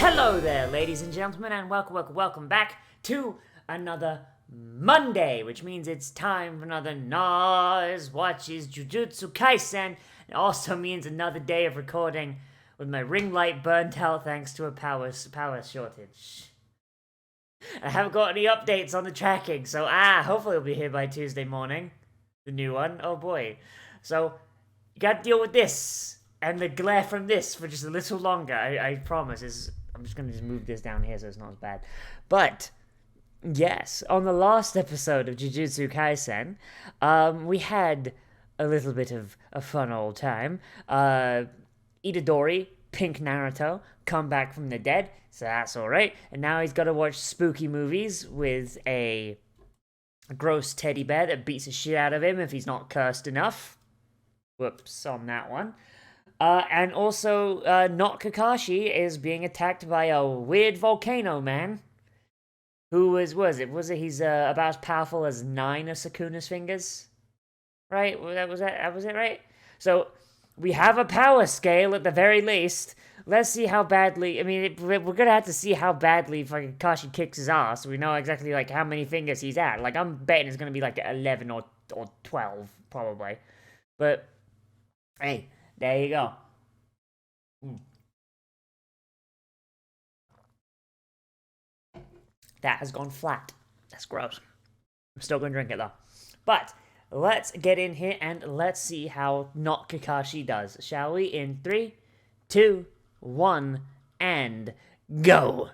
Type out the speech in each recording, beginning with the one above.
Hello there, ladies and gentlemen, and welcome back to another Monday, which means it's time for another Nozz watches JuJutsu Kaisen. It also means another day of recording with my ring light burnt out thanks to a power shortage. I haven't got any updates on the tracking, so hopefully it'll be here by Tuesday morning. The new one, oh boy. So, you gotta deal with this, and the glare from this for just a little longer, I promise. I'm just gonna move this down here so it's not as bad. But, yes, on the last episode of JuJutsu Kaisen, we had a little bit of a fun old time. Itadori, Pink Naruto, come back from the dead, so that's alright. And now he's gotta watch spooky movies with a gross teddy bear that beats the shit out of him if he's not cursed enough. Whoops on that one. And also, not Kakashi is being attacked by a weird volcano man. Who was it? He's about as powerful as 9 of Sukuna's fingers? Right? Was it right? So, we have a power scale at the very least. Let's see how badly, we're gonna have to see how badly fucking Kakashi kicks his ass. So we know exactly, like, how many fingers he's at. Like, I'm betting it's gonna be, like, 11 or 12, probably. But, hey, there you go. That has gone flat. That's gross. I'm still gonna drink it, though. But, let's get in here and let's see how not Kakashi does. Shall we? In 3, 2, 1, and go!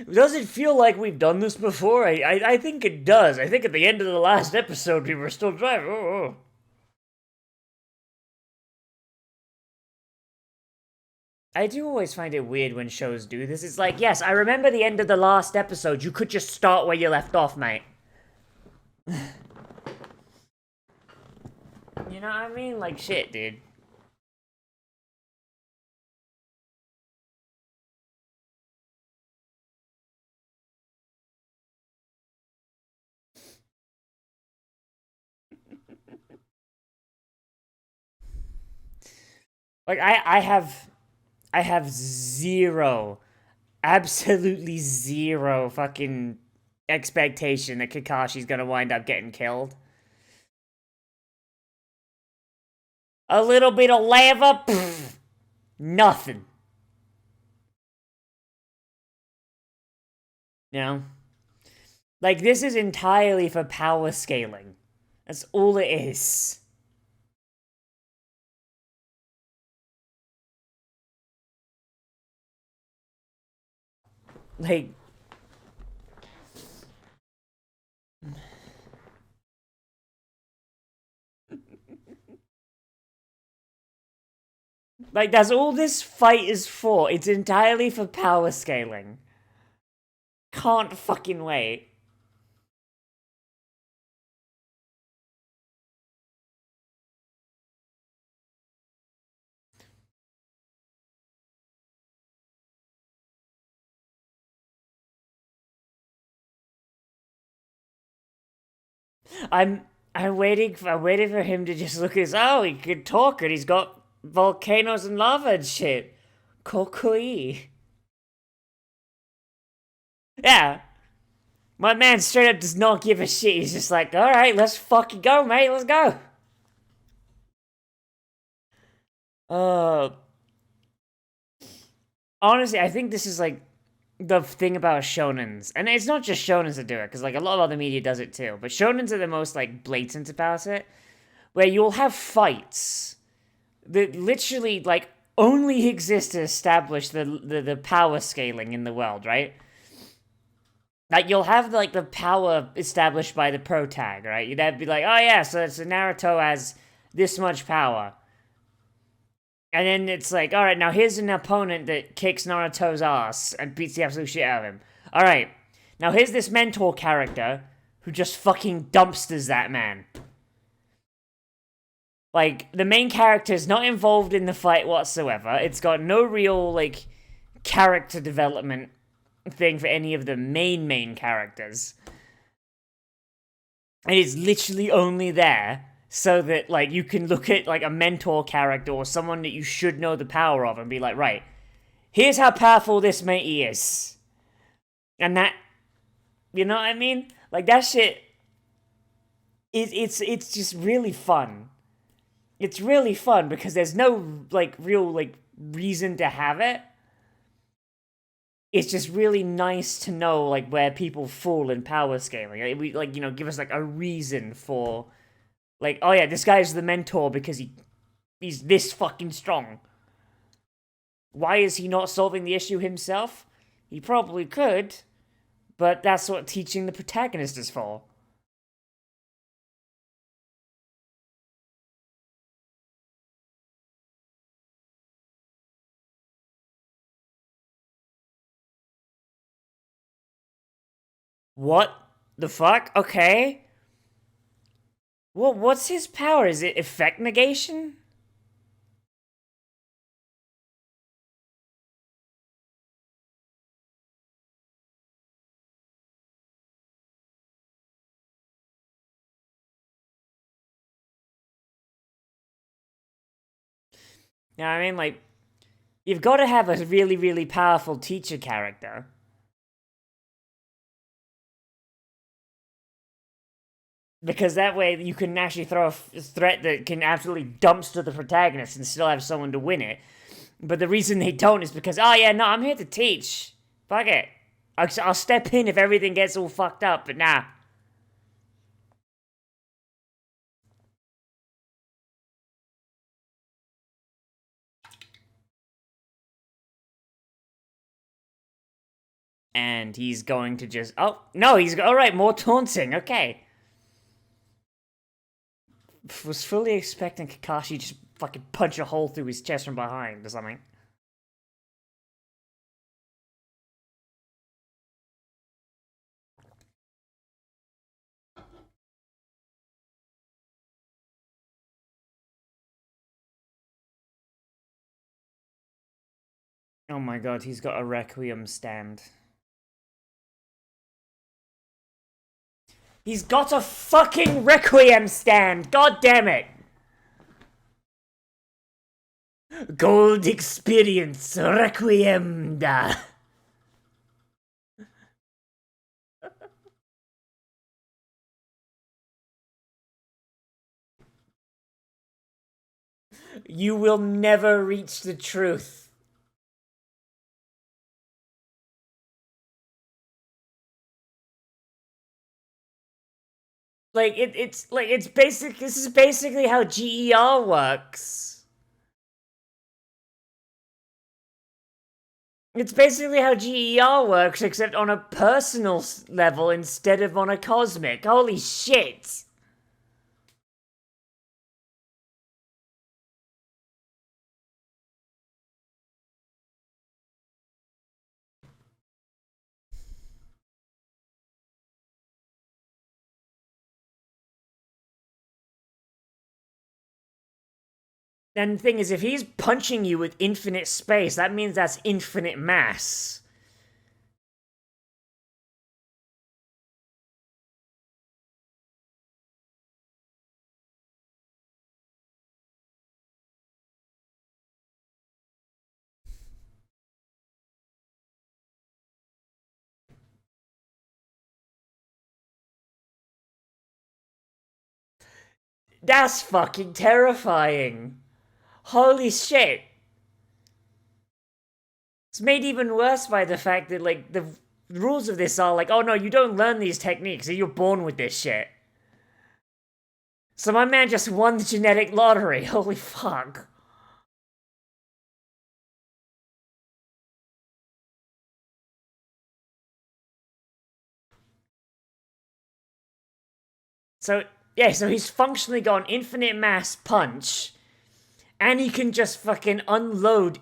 Does it feel like we've done this before? I think it does. I think at the end of the last episode we were still driving. Oh. I do always find it weird when shows do this. It's like, yes, I remember the end of the last episode. You could just start where you left off, mate. You know what I mean? Like, shit, dude. Like, I have zero, absolutely zero fucking expectation that Kakashi's gonna wind up getting killed. A little bit of lava? Pfft, nothing. You know? Like, this is entirely for power scaling. That's all it is. Like... Like, that's all this fight is for. It's entirely for power scaling. Can't fucking wait. I'm waiting for him to just look as, oh, he can talk and he's got volcanoes and lava and shit. Kokoi. Yeah. My man straight up does not give a shit. He's just like, alright, let's fucking go, mate. Let's go. Honestly, I think this is like the thing about shonens. And it's not just shonens that do it, because like a lot of other media does it too. But shonens are the most like blatant about it. Where you'll have fights that literally, like, only exist to establish the power scaling in the world, right? Like, you'll have, like, the power established by the protag, right? You'd have to be like, oh yeah, so Naruto has this much power. And then it's like, alright, now here's an opponent that kicks Naruto's ass and beats the absolute shit out of him. Alright, now here's this mentor character who just fucking dumpsters that man. Like, the main character is not involved in the fight whatsoever. It's got no real, like, character development thing for any of the main characters. It is literally only there so that like you can look at like a mentor character or someone that you should know the power of and be like, right, here's how powerful this matey is. And that, you know what I mean? Like that shit it's just really fun. It's really fun because there's no like real like reason to have it. It's just really nice to know like where people fall in power scaling. Like, we like, you know, give us like a reason for like, oh yeah, this guy's the mentor because he's this fucking strong. Why is he not solving the issue himself? He probably could, but that's what teaching the protagonist is for. What the fuck? Okay. Well, what's his power? Is it effect negation? You know what I mean? Like, you've got to have a really, really powerful teacher character. Because that way you can actually throw a threat that can absolutely dumpster the protagonist and still have someone to win it. But the reason they don't is because, oh yeah, no, I'm here to teach. Fuck it. I'll step in if everything gets all fucked up, but nah. And he's going to just, oh, no, he's, alright, more taunting, okay. Was fully expecting Kakashi just fucking punch a hole through his chest from behind or something. Oh my god, he's got a Requiem stand. He's got a fucking Requiem stand! God damn it! Gold experience, Requiem da. You will never reach the truth. Like it's basic. This is basically how GER works. It's basically how GER works, except on a personal level instead of on a cosmic. Holy shit! And the thing is, if he's punching you with infinite space, that means that's infinite mass. That's fucking terrifying. Holy shit. It's made even worse by the fact that, like, the rules of this are like, oh no, you don't learn these techniques, you're born with this shit. So my man just won the genetic lottery. Holy fuck. So, yeah, so he's functionally got an infinite mass punch, and he can just fucking unload.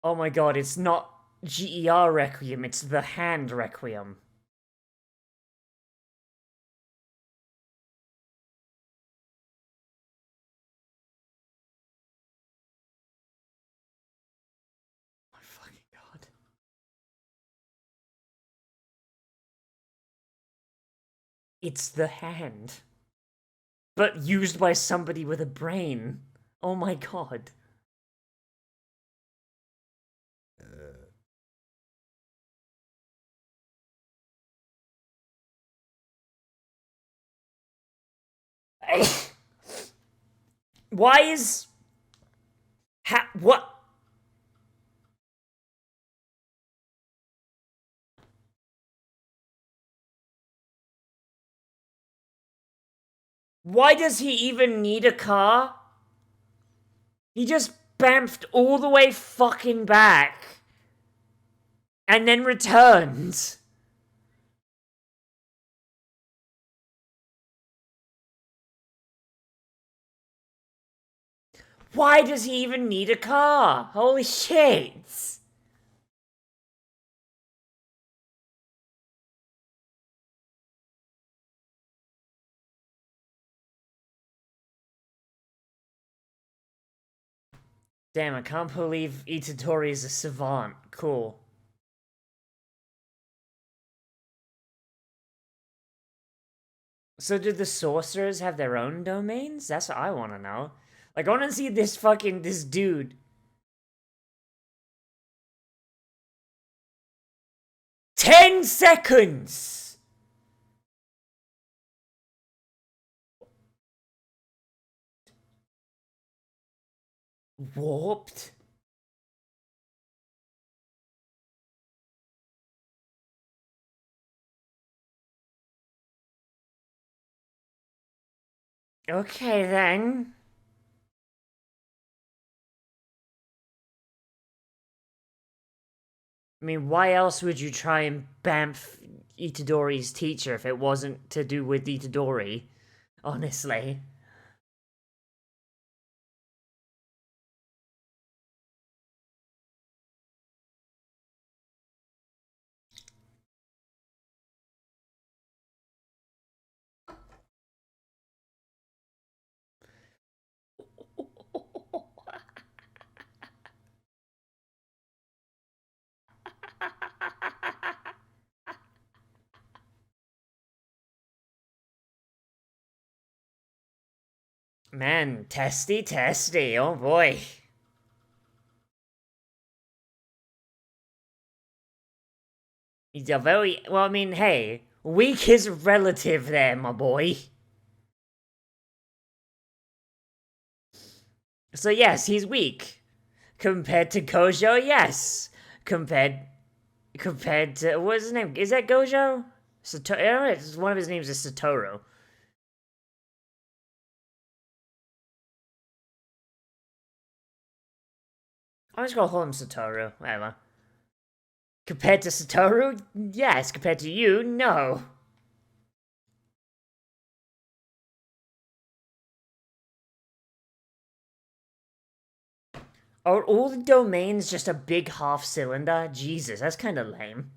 Oh my god, it's not GER Requiem, it's the hand Requiem. My fucking god. It's the hand. but used by somebody with a brain. Oh my god. Why is... what? Why does he even need a car? He just bamfed all the way fucking back. And then returned. Why does he even need a car? Holy shit. Damn, I can't believe Itadori is a savant. Cool. So do the sorcerers have their own domains? That's what I want to know. Like, I want to see this dude. 10 seconds! Warped? Okay, then. I mean, why else would you try and bamf Itadori's teacher if it wasn't to do with Itadori? Honestly. Man, testy, testy. Oh boy. He's a very... Well, I mean, hey. Weak is relative there, my boy. So yes, he's weak. Compared to Gojo, yes. Compared to... What's his name? Is that Gojo? Satoru? One of his names is Satoru. I'm just gonna call him Satoru. Whatever. Compared to Satoru? Yes. Compared to you? No. Are all the domains just a big half cylinder? Jesus, that's kind of lame.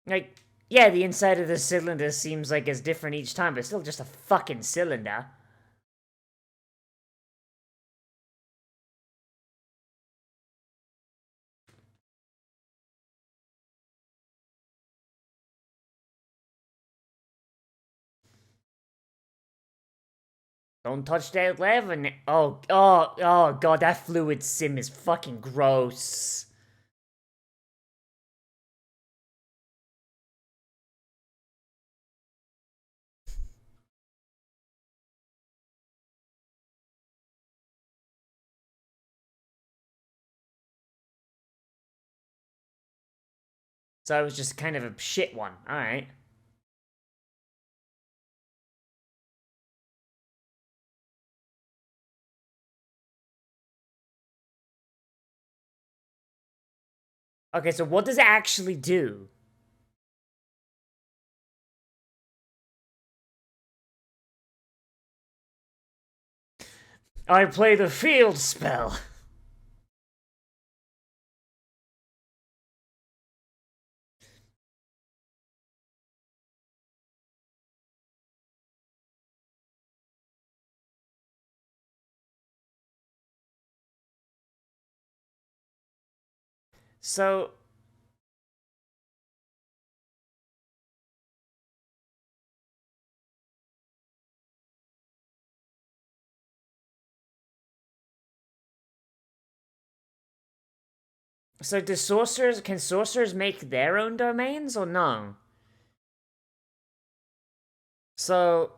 Like, yeah, the inside of the cylinder seems like it's different each time, but it's still just a fucking cylinder. Don't touch that lever. Oh, god, that fluid sim is fucking gross. So it was just kind of a shit one. Alright. Okay, so what does it actually do? I play the field spell. So, So can sorcerers make their own domains or no? So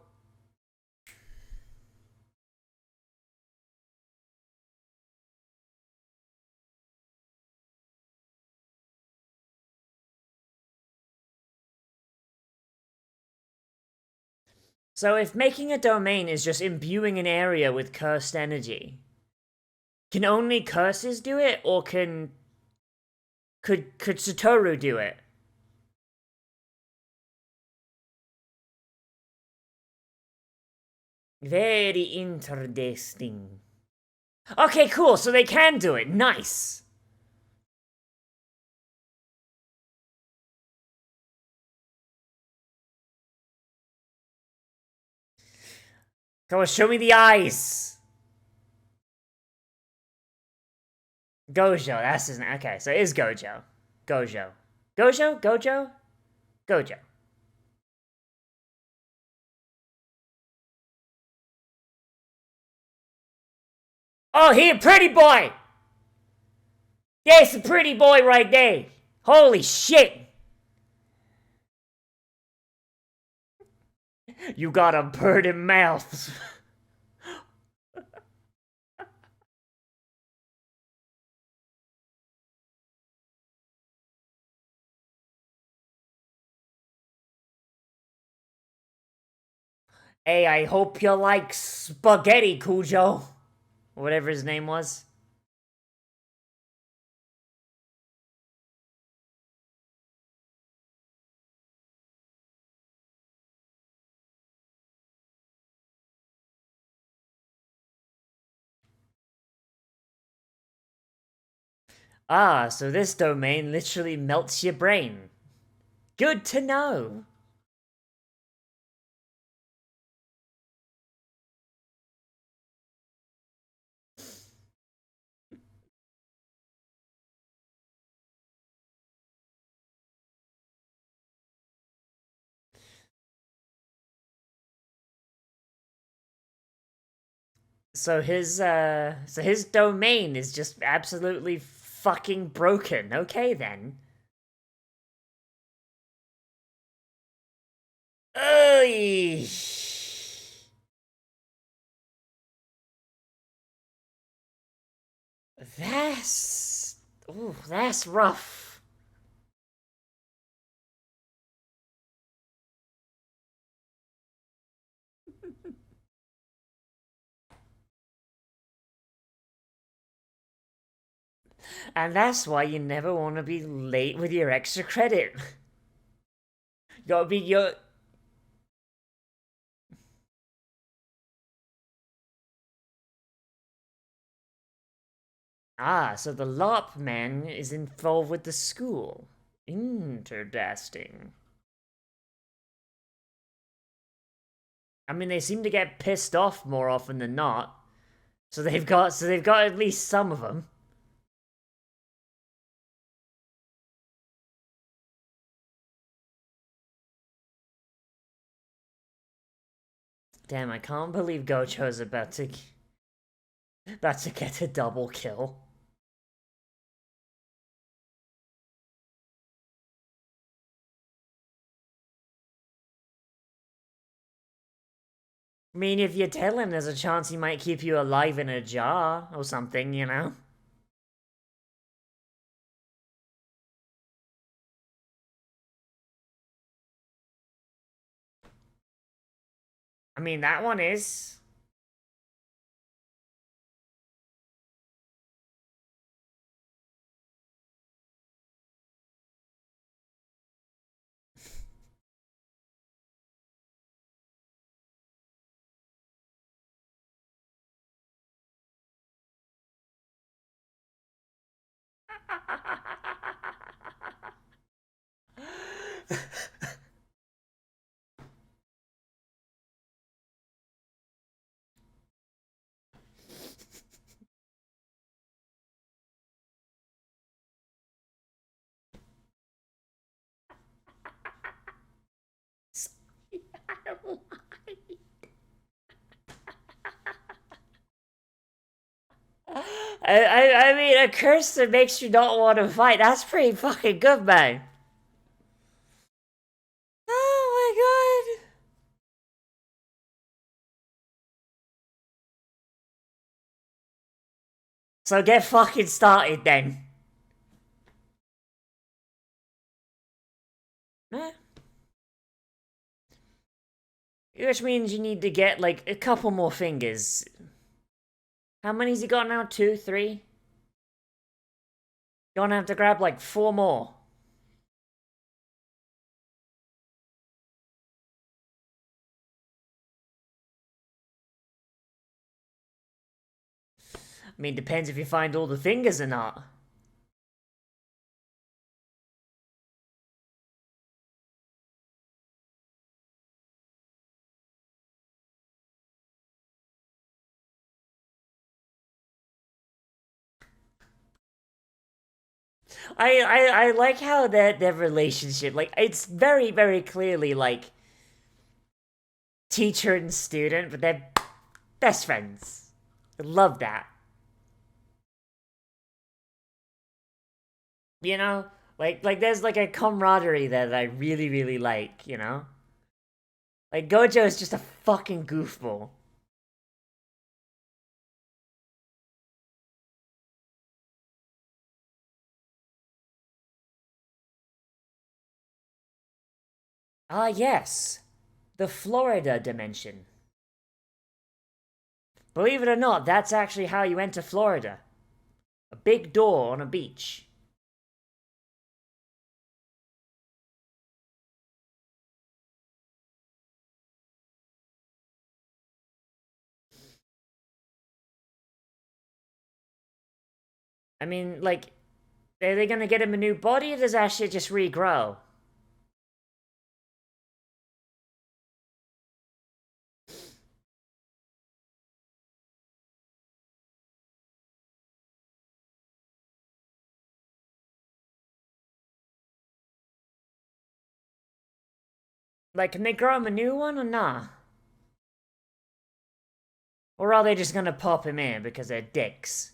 if making a domain is just imbuing an area with cursed energy, can only curses do it, or could Satoru do it? Very interesting. Okay, cool. So they can do it. Nice. Come on, show me the eyes. Gojo, that's his name. Okay, so it is Gojo. Gojo. Gojo? Gojo? Gojo. Oh, he a pretty boy! There's a pretty boy right there. Holy shit! You got a pretty mouth. Hey, I hope you like spaghetti, Cujo. Whatever his name was. Ah, so this domain literally melts your brain. Good to know. So his domain is just absolutely fucking broken. Okay then. Oy. That's rough. And that's why you never want to be late with your extra credit. You gotta be your. Ah, so the LARP man is involved with the school. Interesting. I mean, they seem to get pissed off more often than not. So they've got at least some of them. Damn, I can't believe Gocho's about to get a double kill. I mean, if you tell him there's a chance he might keep you alive in a jar or something, you know? I mean, that one is. I mean, a curse that makes you not want to fight. That's pretty fucking good, man. Oh my god. So get fucking started then. Eh. Which means you need to get like a couple more fingers. How many's he got now? 2, 3? You're gonna have to grab like 4 more. I mean, depends if you find all the fingers or not. I like how their relationship, like, it's very, very clearly, like, teacher and student, but they're best friends. I love that. You know? Like there's like a camaraderie there that I really, really like, you know? Like, Gojo is just a fucking goofball. Ah, yes. The Florida dimension. Believe it or not, that's actually how you enter Florida. A big door on a beach. I mean, like, are they gonna get him a new body or does that shit just regrow? Like, can they grow him a new one or nah? Or are they just gonna pop him in because they're dicks?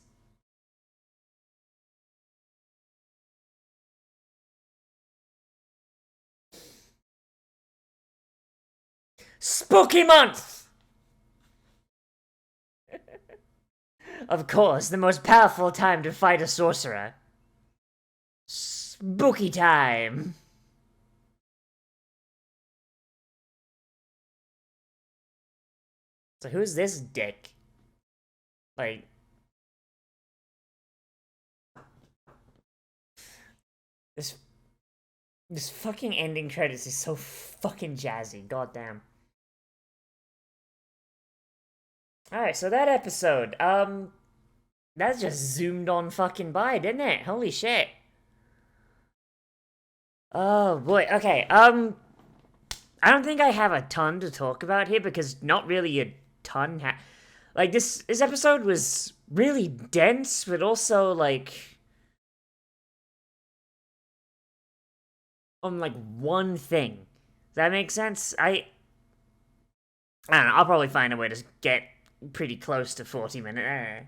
Spooky month! Of course, the most powerful time to fight a sorcerer. Spooky time. So who's this dick? Like, this this fucking ending credits is so fucking jazzy. Goddamn. Alright, so that episode, that just zoomed on fucking by, didn't it? Holy shit. Oh boy, okay, I don't think I have a ton to talk about here because not really a ton like this episode was really dense, but also like on like one thing. Does that make sense? I don't know, I'll probably find a way to get pretty close to 40 minutes.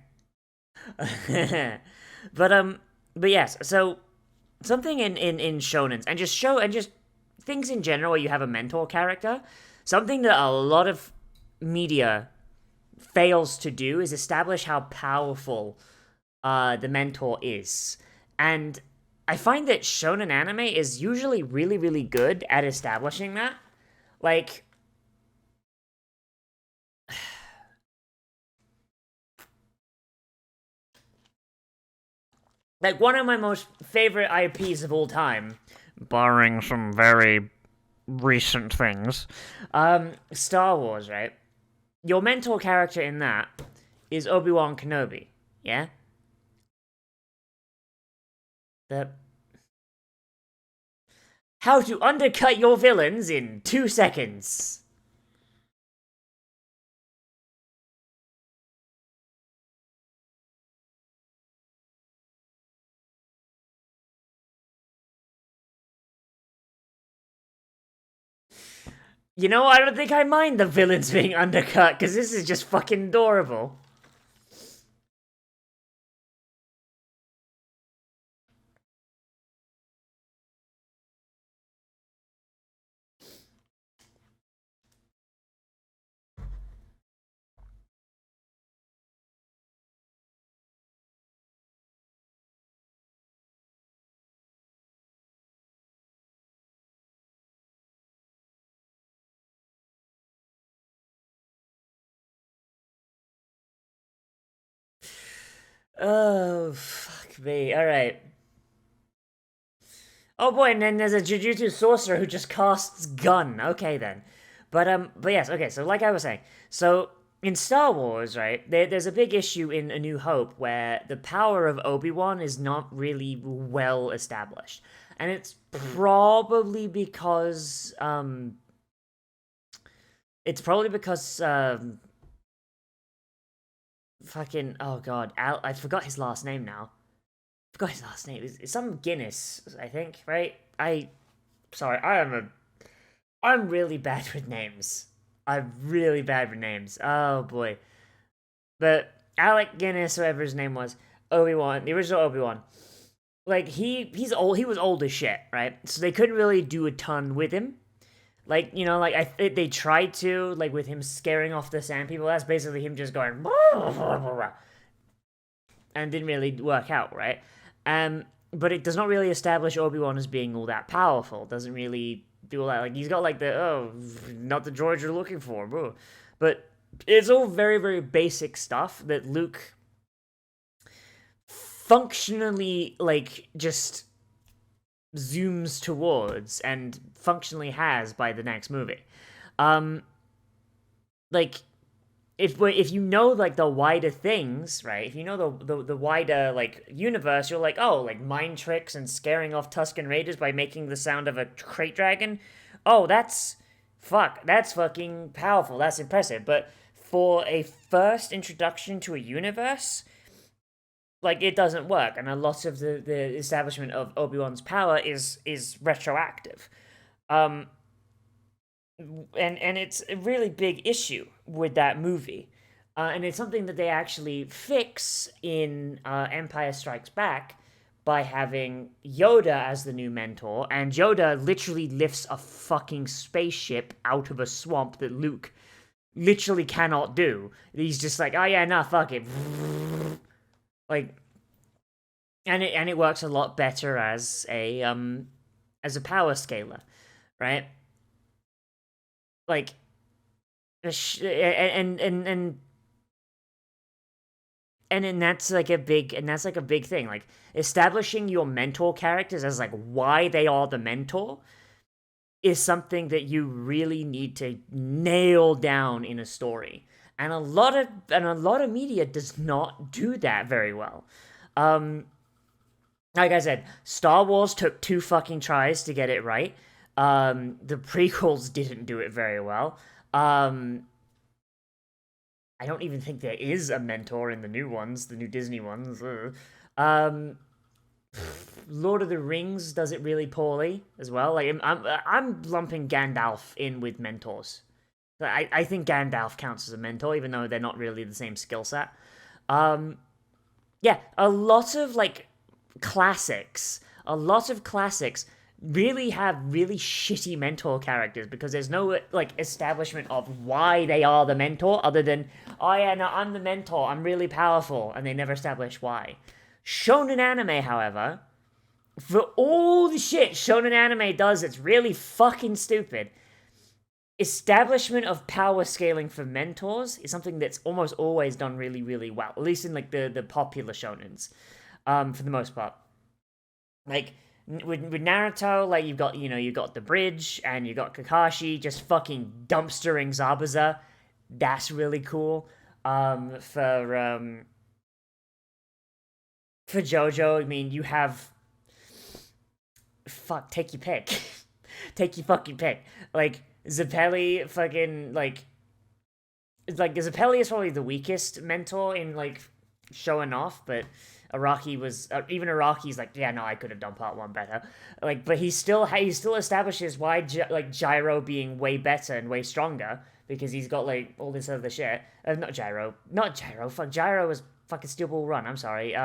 but but yes, so something in shonens and just things in general where you have a mentor character, something that a lot of media fails to do is establish how powerful the mentor is. And I find that shonen anime is usually really, really good at establishing that. Like, like one of my most favorite IPs of all time, barring some very recent things, Star Wars, right? Your mentor character in that is Obi-Wan Kenobi, yeah? The how to undercut your villains in 2 seconds. You know, I don't think I mind the villains being undercut, because this is just fucking adorable. Oh, fuck me. Alright. Oh boy, and then there's a JuJutsu Sorcerer who just casts gun. Okay then. But yes, okay, so like I was saying, so in Star Wars, right, there's a big issue in A New Hope where the power of Obi-Wan is not really well established. And it's probably because, fucking, oh god, I forgot his last name now. Forgot his last name. It's some Guinness, I think, right? Sorry, I'm really bad with names. I'm really bad with names. Oh boy. But Alec Guinness, whatever his name was, Obi-Wan, the original Obi-Wan. Like he's old. He was old as shit, right? So they couldn't really do a ton with him. Like they tried to like with him scaring off the sand people. That's basically him just going and didn't really work out, right? But it does not really establish Obi-Wan as being all that powerful. Doesn't really do all that. Like he's got like not the droid you're looking for, bro. But it's all very, very basic stuff that Luke functionally like just zooms towards and functionally has by the next movie. Like if you know like the wider things, right? If you know the wider like universe, you're like, oh, like mind tricks and scaring off Tusken Raiders by making the sound of a crate dragon. Oh, that's fucking powerful. That's impressive. But for a first introduction to a universe, like it doesn't work, and a lot of the establishment of Obi-Wan's power is retroactive. Um, and it's a really big issue with that movie. And it's something that they actually fix in Empire Strikes Back by having Yoda as the new mentor, and Yoda literally lifts a fucking spaceship out of a swamp that Luke literally cannot do. He's just like, oh yeah, nah, fuck it. Like, and it works a lot better as a power scaler, right? Like, and that's like a big thing. Like establishing your mentor characters as like why they are the mentor is something that you really need to nail down in a story. And a lot of media does not do that very well. Like I said, Star Wars took 2 fucking tries to get it right. The prequels didn't do it very well. I don't even think there is a mentor in the new ones, the new Disney ones. Um, Lord of the Rings does it really poorly as well. Like I'm lumping Gandalf in with mentors. I think Gandalf counts as a mentor, even though they're not really the same skill set. Yeah, a lot of classics really have really shitty mentor characters because there's no like establishment of why they are the mentor other than, oh yeah, no, I'm the mentor, I'm really powerful, and they never establish why. Shonen anime, however, for all the shit shonen anime does, it's really fucking stupid. Establishment of power scaling for mentors is something that's almost always done really, really well, at least in like the popular shonens, for the most part. Like with Naruto, like you've got the bridge and you got Kakashi just fucking dumpstering Zabuza. That's really cool. For JoJo, I mean, you have take your pick. Take your fucking pick. Like Zappelli fucking like Zappelli is probably the weakest mentor in like showing off, but Araki was even Araki's like, yeah, no, I could have done part 1 better. Like, but he still establishes why Gyro being way better and way stronger because he's got like all this other shit. Not Gyro. Fuck, Gyro was fucking Steel Ball Run. I'm sorry.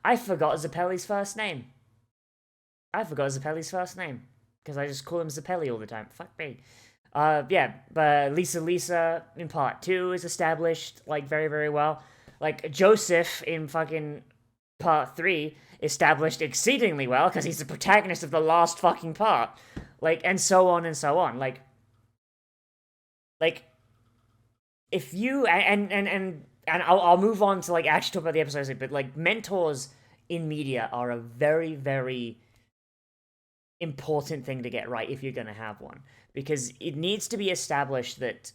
I forgot Zappelli's first name. Because I just call him Zappelli all the time. Fuck me. Yeah, but Lisa in part 2 is established like very, very well. Like Joseph in fucking part 3 established exceedingly well because he's the protagonist of the last fucking part. Like, and so on and so on. Like if you and and I'll move on to like actually talk about the episodes, but like mentors in media are a very, very important thing to get right if you're going to have one, because it needs to be established that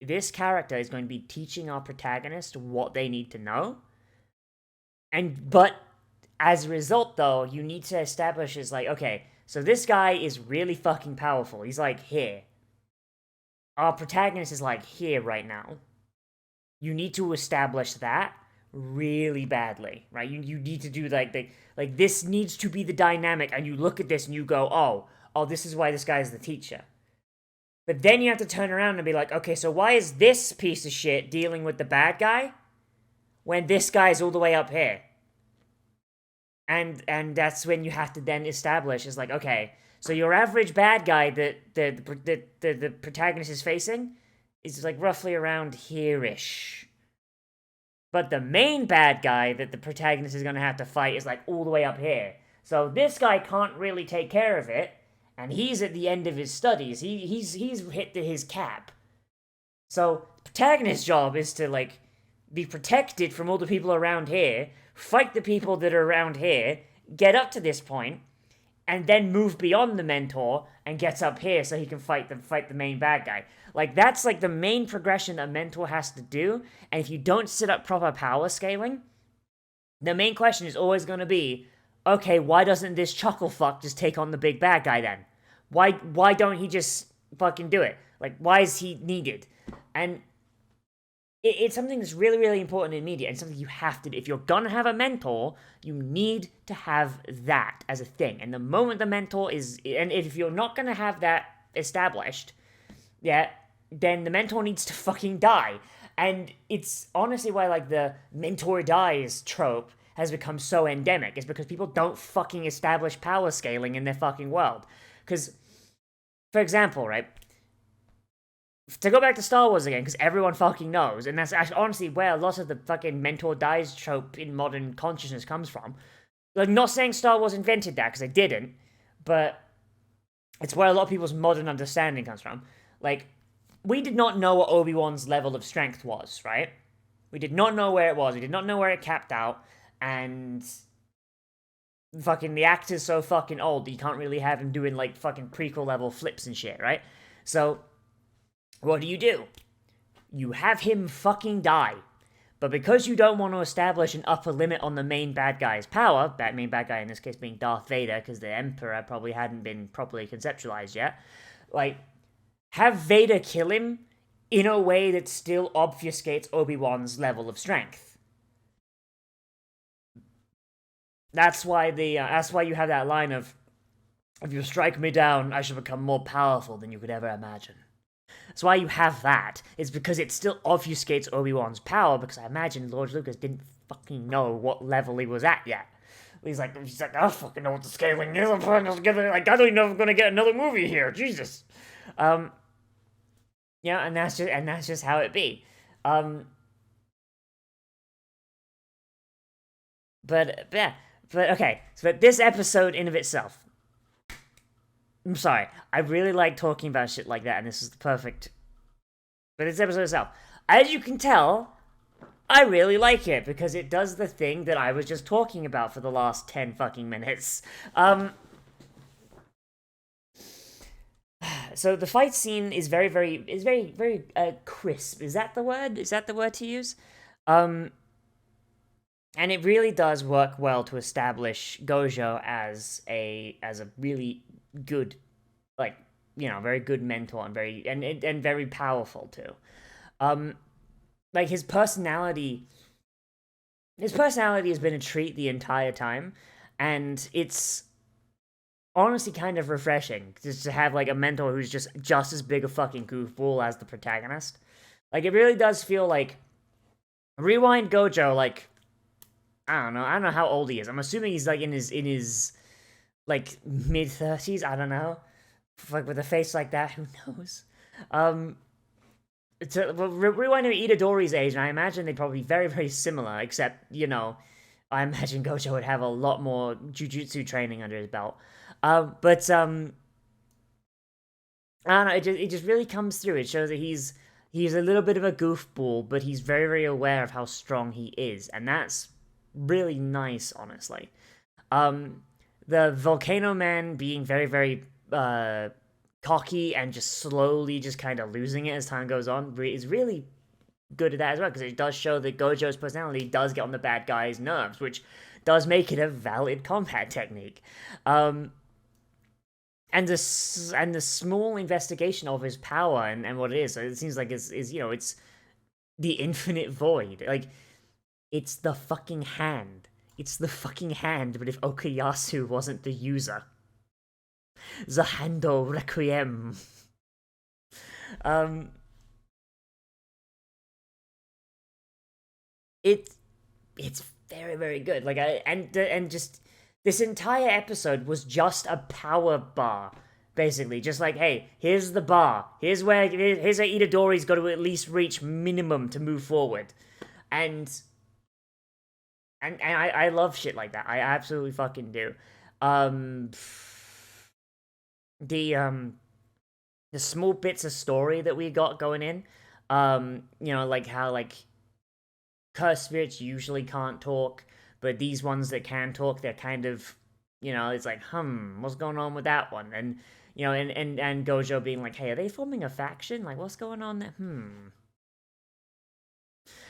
this character is going to be teaching our protagonist what they need to know. But as a result, though, you need to establish is like, okay, so this guy is really fucking powerful. He's like here. Our protagonist is like here right now. You need to establish that really badly, right? You need to do like this needs to be the dynamic, and you look at this and you go, oh, this is why this guy is the teacher. But then you have to turn around and be like, okay, so why is this piece of shit dealing with the bad guy when this guy's all the way up here? And that's when you have to then establish is like, okay, so your average bad guy that the protagonist is facing is like roughly around here-ish. But the main bad guy that the protagonist is going to have to fight is like all the way up here. So this guy can't really take care of it, and he's at the end of his studies. He's hit his cap. So the protagonist's job is to like be protected from all the people around here, fight the people that are around here, get up to this point, and then move beyond the mentor and gets up here so he can fight the main bad guy. Like, that's like the main progression a mentor has to do, and if you don't set up proper power scaling, the main question is always going to be, okay, why doesn't this chuckle fuck just take on the big bad guy then? Why don't he just fucking do it? Like, why is he needed? And it's something that's really, really important in media, and something you have to do. If you're gonna have a mentor, you need to have that as a thing. And the moment the mentor is, and if you're not gonna have that established, yeah, then the mentor needs to fucking die. And it's honestly why, like, the mentor dies trope has become so endemic, is because people don't fucking establish power scaling in their fucking world. Because, for example, right, to go back to Star Wars again, because everyone fucking knows, and that's actually honestly where a lot of the fucking mentor dies trope in modern consciousness comes from. Like, not saying Star Wars invented that, because they didn't, but it's where a lot of people's modern understanding comes from. Like, we did not know what Obi-Wan's level of strength was, right? We did not know where it was, we did not know where it capped out, and fucking the actor's so fucking old that you can't really have him doing, like, fucking prequel level flips and shit, right? So what do? You have him fucking die. But because you don't want to establish an upper limit on the main bad guy's power, that main bad guy in this case being Darth Vader, because the Emperor probably hadn't been properly conceptualized yet, like, have Vader kill him in a way that still obfuscates Obi-Wan's level of strength. That's why you have that line of, if you strike me down, I shall become more powerful than you could ever imagine. That's why you have that. It's because it still obfuscates Obi-Wan's power, because I imagine Lord Lucas didn't fucking know what level he was at yet. He's like, I don't fucking know what the scaling is. I don't even know if I'm gonna get another movie here. Jesus. Yeah, and that's just how it be. But okay. So this episode in of itself, I'm sorry, I really like talking about shit like that, and this is the perfect. But this episode itself, as you can tell, I really like it because it does the thing that I was just talking about for the last 10 fucking minutes. So the fight scene is very crisp. Is that the word? Is that the word to use? And it really does work well to establish Gojo as a really good, like, you know, very good mentor and very powerful too. Like, his personality has been a treat the entire time, and it's honestly kind of refreshing just to have, like, a mentor who's just as big a fucking goofball as the protagonist. Like, it really does feel like Rewind Gojo, like, I don't know how old he is. I'm assuming he's like in his like mid-30s, I don't know. Like, with a face like that, who knows? Rewind him at Itadori's age, and I imagine they'd probably be very, very similar, except, you know, I imagine Gojo would have a lot more jujutsu training under his belt. But I don't know, it just really comes through. It shows that he's he's a little bit of a goofball, but he's very, very aware of how strong he is, and that's really nice, honestly. The Volcano Man being very, very cocky and just slowly just kind of losing it as time goes on is really good at that as well, because it does show that Gojo's personality does get on the bad guy's nerves, which does make it a valid combat technique. And the small investigation of his power and what it is, so it seems like is it's the infinite void. Like, it's the fucking hand. It's the fucking hand, but if Okuyasu wasn't the user. The Hando Requiem. It's very, very good. Like, and just this entire episode was just a power bar, basically. Just like, hey, here's the bar. Here's where Itadori's got to at least reach minimum to move forward, and I love shit like that. I absolutely fucking do. The small bits of story that we got going in, like how like cursed spirits usually can't talk, but these ones that can talk, they're kind of, it's like, what's going on with that one? And and Gojo being like, hey, are they forming a faction? Like, what's going on there?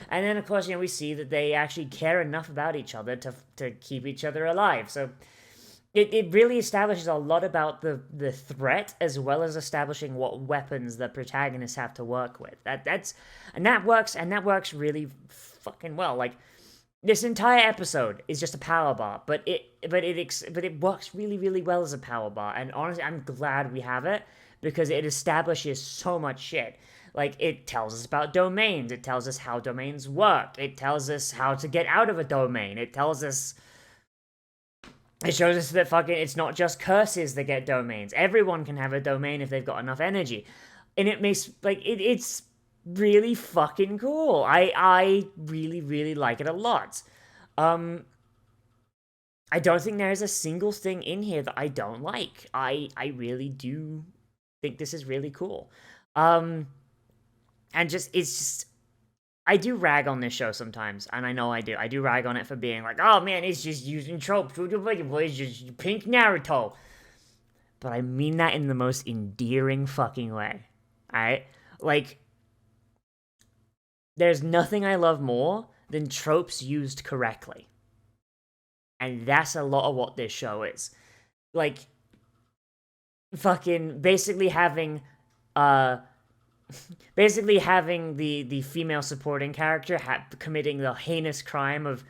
And then of course, we see that they actually care enough about each other to keep each other alive. So it really establishes a lot about the threat, as well as establishing what weapons the protagonists have to work with. That works really fucking well. Like, this entire episode is just a power bar, but it works really, really well as a power bar. And honestly, I'm glad we have it, because it establishes so much shit. Like, it tells us about domains. It tells us how domains work. It tells us how to get out of a domain. It shows us that fucking it's not just curses that get domains. Everyone can have a domain if they've got enough energy. And it makes, like, it's really fucking cool. I really, really like it a lot. I don't think there is a single thing in here that I don't like. I really do think this is really cool. And it's just, I do rag on this show sometimes, and I know I do. I do rag on it for being like, oh man, it's just using tropes. It's just pink Naruto. But I mean that in the most endearing fucking way. Alright? Like, there's nothing I love more than tropes used correctly. And that's a lot of what this show is. Like, fucking basically having the female supporting character committing the heinous crime of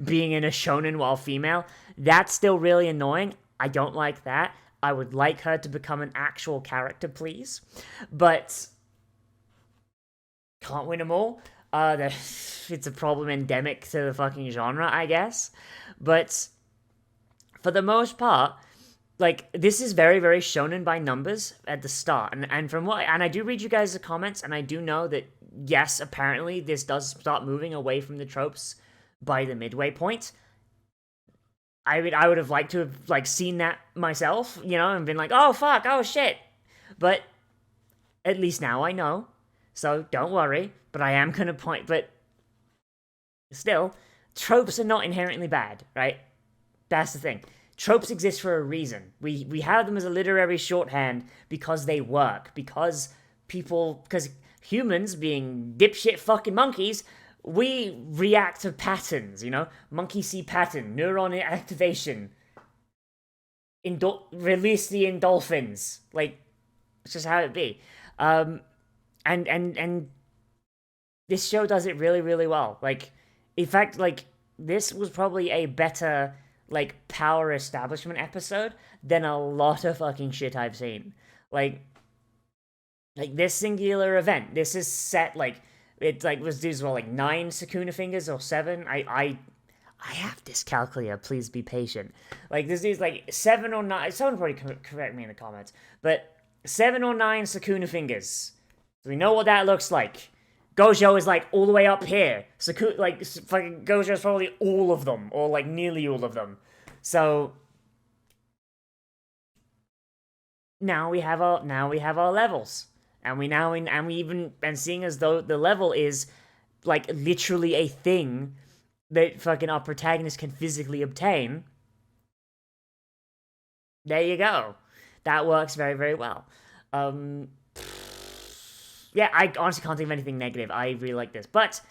being in a shonen while female, that's still really annoying. I don't like that. I would like her to become an actual character, please. But can't win them all. It's a problem endemic to the fucking genre, I guess. But for the most part, like, this is very, very shonen by numbers at the start. And I do read you guys' comments, and I do know that, yes, apparently this does start moving away from the tropes by the midway point. I would have liked to have, like, seen that myself, and been like, oh, fuck, oh, shit. But at least now I know. So don't worry. But I am going to point, but still, tropes are not inherently bad, right? That's the thing. Tropes exist for a reason. We have them as a literary shorthand because they work. Because humans, being dipshit fucking monkeys, we react to patterns, Monkey see pattern, neuron activation, release the endorphins. Like, it's just how it be. And this show does it really, really well. Like, in fact, like, this was probably a better, like, power establishment episode than a lot of fucking shit I've seen. Like this singular event, this is set, like, it, like, was these, well, like, 9 Sukuna fingers or 7? I have dyscalculia, please be patient. Like, this is, like, 7 or 9, someone probably correct me in the comments, but 7 or 9 Sukuna fingers. So we know what that looks like. Gojo is, like, all the way up here. Fucking Gojo's probably all of them, or, like, nearly all of them. So now we have our levels, And seeing as though the level is like literally a thing that fucking our protagonist can physically obtain. There you go. That works very, very well. Yeah, I honestly can't think of anything negative. I really like this. But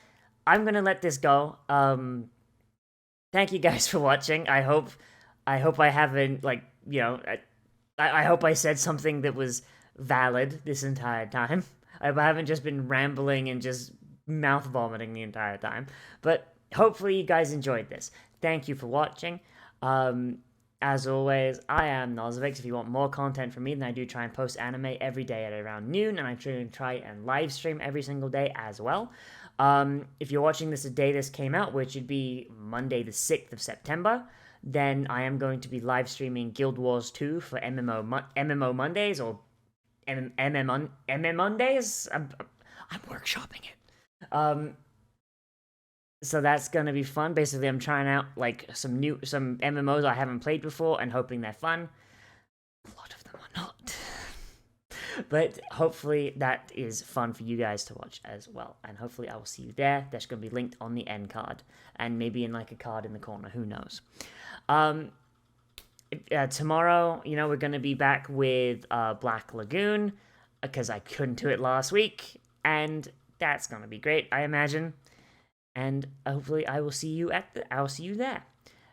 I'm gonna let this go. Thank you guys for watching. I hope I haven't, like, you know, I hope I said something that was valid this entire time. I hope I haven't just been rambling and just mouth vomiting the entire time. But hopefully you guys enjoyed this. Thank you for watching. As always, I am Nozz. If you want more content from me, then I do try and post anime every day at around noon, and I try and live stream every single day as well. If you're watching this the day this came out, which would be Monday the 6th of September, then I am going to be live streaming Guild Wars 2 for MMO Mondays, or MM Mondays? I'm workshopping it. So that's gonna be fun. Basically, I'm trying out like some MMOs I haven't played before and hoping they're fun. A lot of them are not. But hopefully that is fun for you guys to watch as well. And hopefully I will see you there. That's going to be linked on the end card. And maybe in like a card in the corner. Who knows? Tomorrow, you know, we're going to be back with Black Lagoon. Because I couldn't do it last week. And that's going to be great, I imagine. And hopefully I will see you there.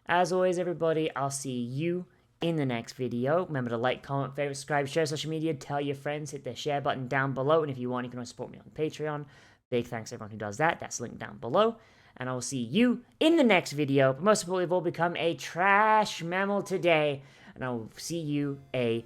As always, everybody, I'll see you in the next video. Remember to like, comment, favorite, subscribe, share social media, tell your friends, hit the share button down below, and if you want, you can always support me on Patreon. Big thanks to everyone who does that. That's linked down below. And I will see you in the next video. But most importantly, we've all become a trash mammal today. And I will see you a